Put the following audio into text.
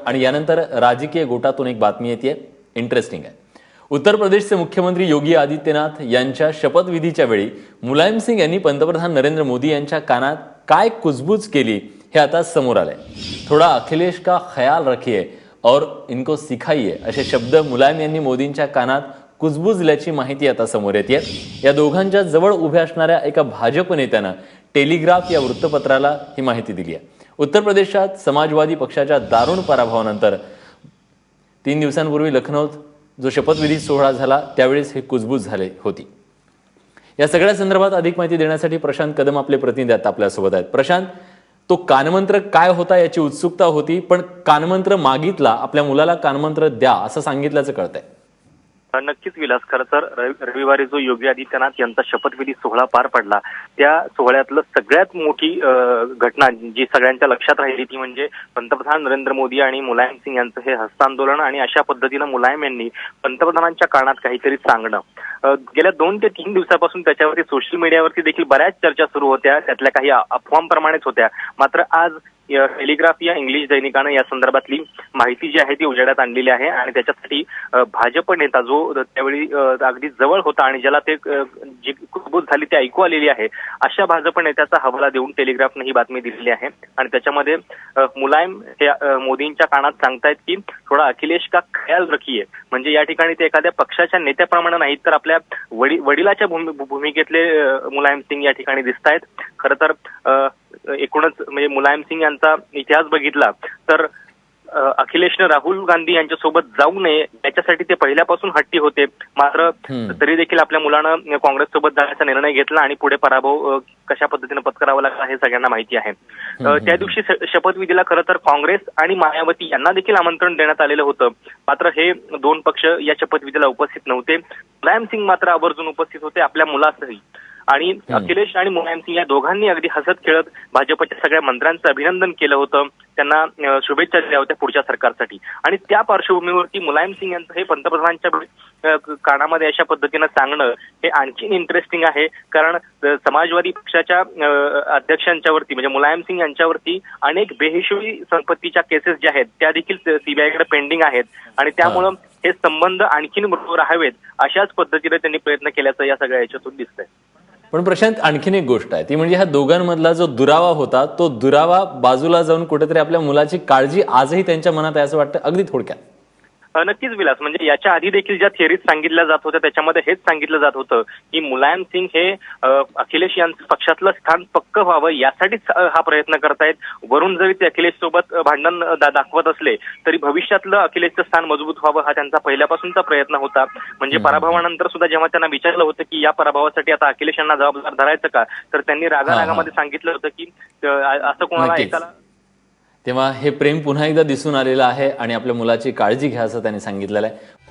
आणि यानंतर राजकीय गोटातून एक बातमी येते, इंटरेस्टिंग आहे। उत्तर प्रदेशचे मुख्यमंत्री योगी आदित्यनाथ यांच्या शपथविधीच्या वेळी मुलायम सिंग यांनी पंतप्रधान नरेंद्र मोदी यांच्या कानात काय कुजबूज केली हे आता समोर आलंय। थोडा अखिलेश का ख्याल रखिए और इनको सिखाइए असे शब्द मुलायम यांनी मोदींच्या कानात कुजबुजल्याची माहिती आता समोर येते। या दोघांच्या जवळ उभ्या असणाऱ्या एका भाजप नेत्यानं टेलिग्राफ या वृत्तपत्राला ही माहिती दिली आहे। उत्तर प्रदेशात समाजवादी पक्षाच्या दारुण पराभवानंतर 3 दिवसांपूर्वी लखनौत जो शपथविधी सोहळा झाला त्यावेळेस हे कुजबूज झाले होती। या सगळ्या संदर्भात अधिक माहिती देण्यासाठी प्रशांत कदम आपले प्रतिनिधी आता आपल्यासोबत आहेत। प्रशांत, तो कानमंत्र काय होता याची उत्सुकता होती, पण कानमंत्र मागितला, आपल्या मुलाला कानमंत्र द्या असं सांगितल्याचं कळतंय। नक्कीच विलास, खरं तर रविवारी जो योगी आदित्यनाथ यांचा शपथविधी सोहळा पार पडला त्या सोहळ्यातलं सगळ्यात मोठी घटना जी सगळ्यांच्या लक्षात राहिली ती म्हणजे पंतप्रधान नरेंद्र मोदी आणि मुलायम सिंग यांचं हे हस्तांदोलन आणि अशा पद्धतीनं मुलायम यांनी पंतप्रधानांच्या कानात काहीतरी सांगणं। गेल्या 2 ते 3 दिवसापासून त्याच्यावरती सोशल मीडियावरती देखील बऱ्याच चर्चा सुरू होत्या, त्यातल्या काही अफवांप्रमाणेच होत्या। मात्र आज टेलिग्राफ या इंग्लिश दैनिकानं या संदर्भातली माहिती जी आहे ती उजेडात आणलेली आहे आणि त्याच्यासाठी भाजप नेता जो त्यावेळी अगदी जवळ होता आणि ज्याला ते जी कुजबूज झाली ती ऐकू आलेली आहे अशा भाजप नेत्याचा हवाला देऊन टेलिग्राफनं ही बातमी दिलेली आहे। आणि त्याच्यामध्ये मुलायम हे मोदींच्या कानात सांगतायत की थोडा अखिलेश का ख्याल रखिए, म्हणजे या ठिकाणी ते एखाद्या पक्षाच्या नेत्याप्रमाणे नाहीत तर आपल्या वडिलाच्या भूमिकेतले मुलायम सिंग या ठिकाणी दिसत आहेत। खरं तर एकूणच म्हणजे मुलायम सिंग यांचा इतिहास बघितला तर अखिलेशने राहुल गांधी यांच्यासोबत जाऊ नये याच्यासाठी ते पहिल्यापासून हट्टी होते, मात्र तरी देखील आपल्या मुलानं काँग्रेस सोबत जाण्याचा निर्णय घेतला आणि पुढे पराभव कशा पद्धतीने पत्करावा लागला हे सगळ्यांना माहिती आहे। त्या दिवशी शपथविधीला खरं तर काँग्रेस आणि मायावती यांना देखील आमंत्रण देण्यात आलेलं होतं, मात्र हे 2 पक्ष या शपथविधीला उपस्थित नव्हते। मुलायम सिंग मात्र आवर्जून उपस्थित होते आपल्या मुलासही। आणि अखिलेश आणि मुलायम सिंग या दोघांनी अगदी हसत खेळत भाजपच्या सगळ्या मंत्र्यांचं अभिनंदन केलं होतं, त्यांना शुभेच्छा दिल्या होत्या पुढच्या सरकारसाठी। आणि त्या पार्श्वभूमीवरती मुलायम सिंग यांचं हे पंतप्रधानांच्या कानामध्ये अशा पद्धतीनं सांगणं हे आणखीन इंटरेस्टिंग आहे, कारण समाजवादी पक्षाच्या अध्यक्षांच्यावरती म्हणजे मुलायम सिंग यांच्यावरती अनेक बेहिशोबी संपत्तीच्या केसेस ज्या आहेत त्या देखील सीबीआयकडे पेंडिंग आहेत आणि त्यामुळं हे संबंध आणखीन मृदू राहावेत अशाच पद्धतीने त्यांनी प्रयत्न केल्याचं या सगळ्या याच्यातून दिसतंय। पण प्रशांत, आणखीन एक गोष्ट आहे ती म्हणजे ह्या दोघांमधला जो दुरावा होता तो दुरावा बाजूला जाऊन कुठेतरी आपल्या मुलाची काळजी आजही त्यांच्या मनात आहे असं वाटतं, अगदी थोडक्यात। नक्कीच विलास, म्हणजे याच्या आधी देखील ज्या थिअरीज सांगितल्या जात होत्या त्याच्यामध्ये हेच सांगितलं जात होतं की मुलायम सिंग हे अखिलेश यांचं पक्षातलं स्थान पक्क व्हावं यासाठीच हा प्रयत्न करतायत। वरून जरी ते अखिलेश सोबत भांडण दाखवत असले तरी भविष्यातलं अखिलेशचं स्थान मजबूत व्हावं हा त्यांचा पहिल्यापासूनचा प्रयत्न होता। म्हणजे पराभवानंतर सुद्धा जेव्हा त्यांना विचारलं होतं की या पराभवासाठी आता अखिलेश यांना जबाबदार धरायचं का, तर त्यांनी रागारागामध्ये सांगितलं होतं की असं कोणाला एकाला, तेव्हा हे प्रेम पुन्हा एकदा दिसून आलेलं आहे आणि आपल्या मुलाची काळजी घ्या असं त्यांनी सांगितलेलं आहे।